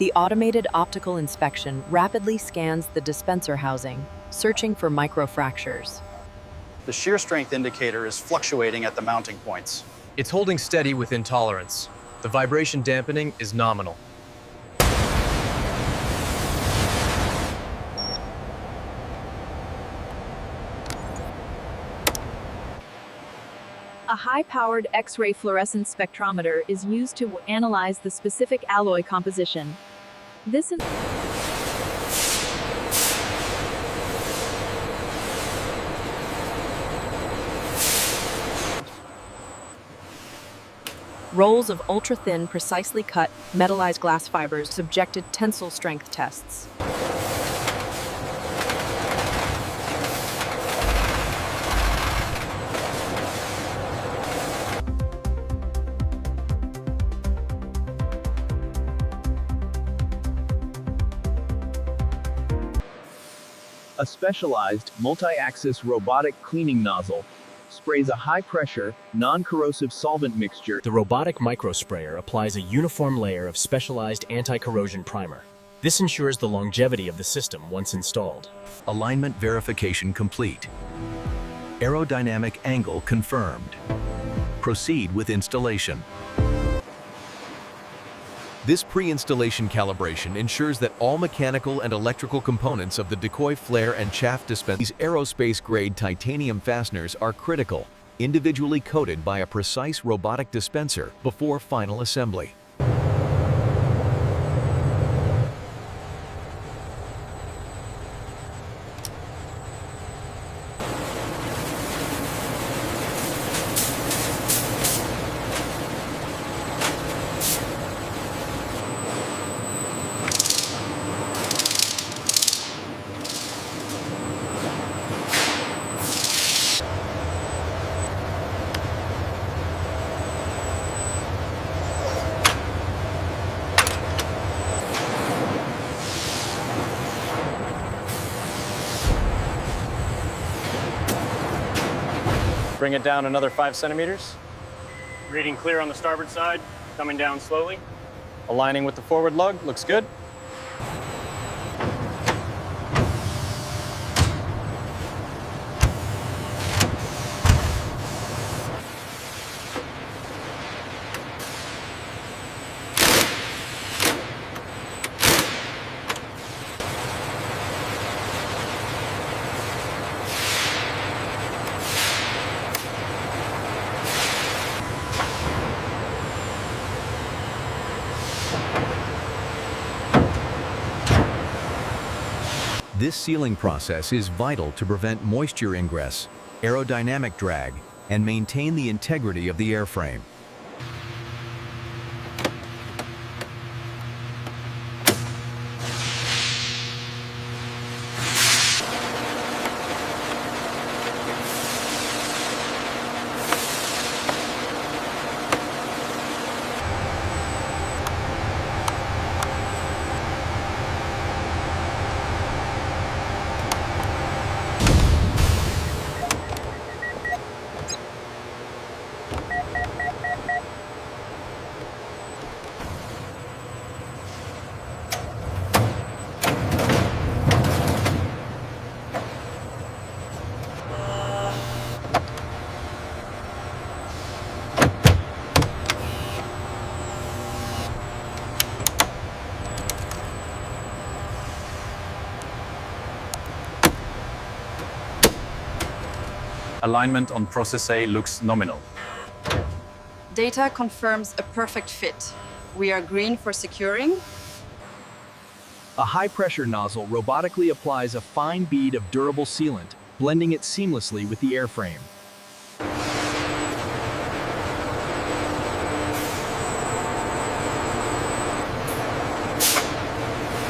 The automated optical inspection rapidly scans the dispenser housing, searching for microfractures. The shear strength indicator is fluctuating at the mounting points. It's holding steady within tolerance. The vibration dampening is nominal. A high-powered X-ray fluorescence spectrometer is used to analyze the specific alloy composition. This is Rolls of ultra-thin, precisely cut, metallized glass fibers subjected tensile strength tests. A specialized, multi-axis robotic cleaning nozzle sprays a high-pressure, non-corrosive solvent mixture. The robotic microsprayer applies a uniform layer of specialized anti-corrosion primer. This ensures the longevity of the system once installed. Alignment verification complete. Aerodynamic angle confirmed. Proceed with installation. This pre-installation calibration ensures that all mechanical and electrical components of the Decoy flare and chaff dispenser. These aerospace-grade titanium fasteners are critical, individually coated by a precise robotic dispenser before final assembly. Bring it down another 5 centimeters. Reading clear on the starboard side, coming down slowly. Aligning with the forward lug, looks good. This sealing process is vital to prevent moisture ingress, aerodynamic drag, and maintain the integrity of the airframe. Alignment on process A looks nominal. Data confirms a perfect fit. We are green for securing. A high-pressure nozzle robotically applies a fine bead of durable sealant, blending it seamlessly with the airframe.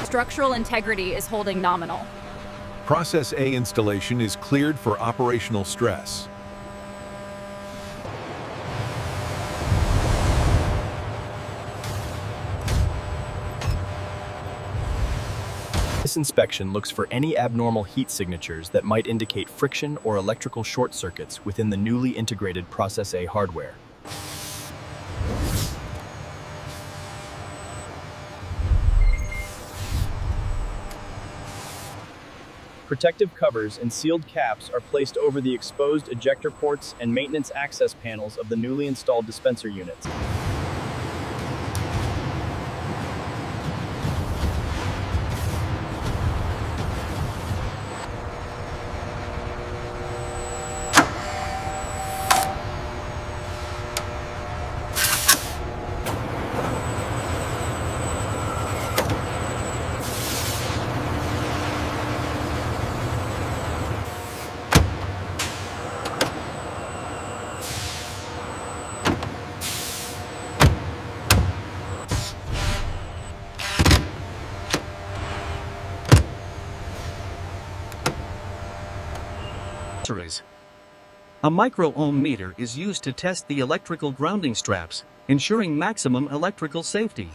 structural integrity is holding nominal. Process A installation is cleared for operational stress. This inspection looks for any abnormal heat signatures that might indicate friction or electrical short circuits within the newly integrated Process A hardware. Protective covers and sealed caps are placed over the exposed ejector ports and maintenance access panels of the newly installed dispenser units. A micro-ohm meter is used to test the electrical grounding straps, ensuring maximum electrical safety.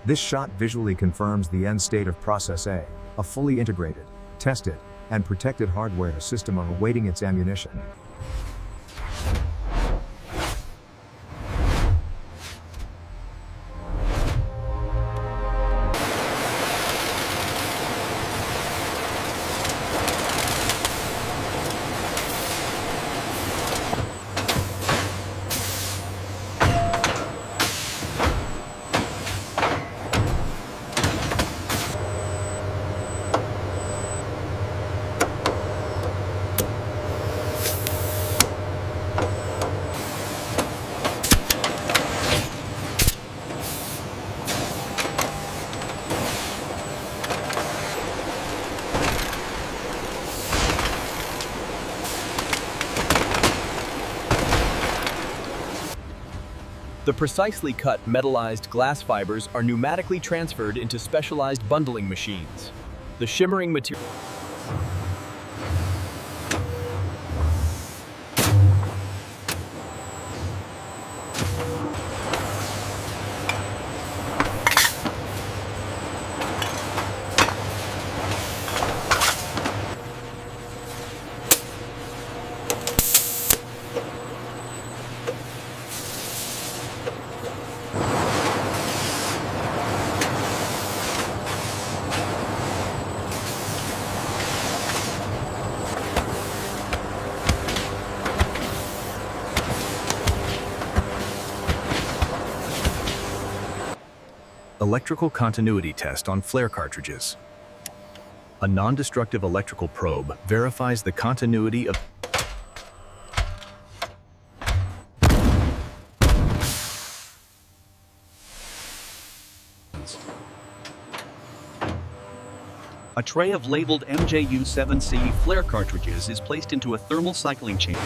This shot visually confirms the end state of Process A, a fully integrated, tested, and protected hardware system awaiting its ammunition. The precisely cut metallized glass fibers are pneumatically transferred into specialized bundling machines. The shimmering material Electrical continuity test on flare cartridges. A non-destructive electrical probe verifies the continuity of A tray of labeled MJU-7C flare cartridges is placed into a thermal cycling chamber.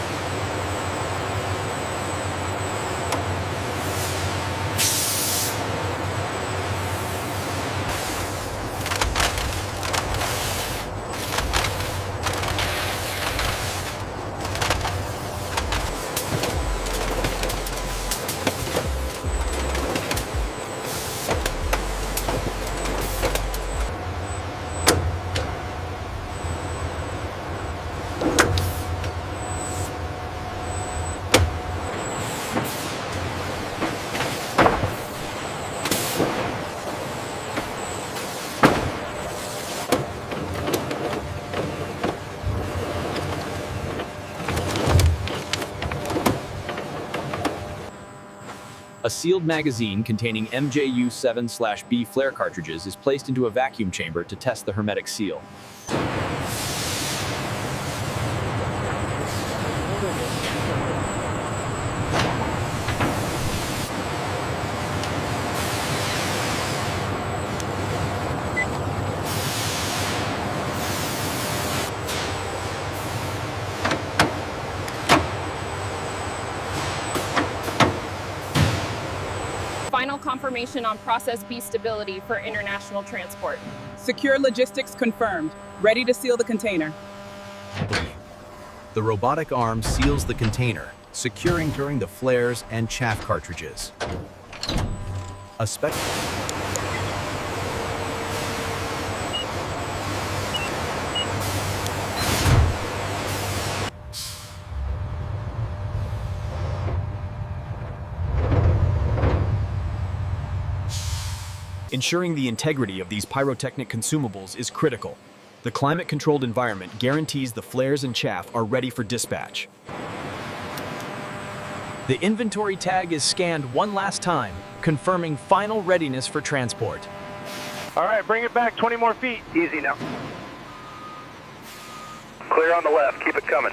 A sealed magazine containing MJU-7/B flare cartridges is placed into a vacuum chamber to test the hermetic seal. Final confirmation on Process B stability for international transport. Secure logistics confirmed. Ready to seal the container. the robotic arm seals the container, securing during the flares and chaff cartridges. A Ensuring the integrity of these pyrotechnic consumables is critical. The climate-controlled environment guarantees the flares and chaff are ready for dispatch. The inventory tag is scanned one last time, confirming final readiness for transport. All right, bring it back 20 more feet. Easy now. Clear on the left, keep it coming.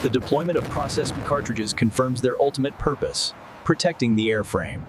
The deployment of Process B cartridges confirms their ultimate purpose, protecting the airframe.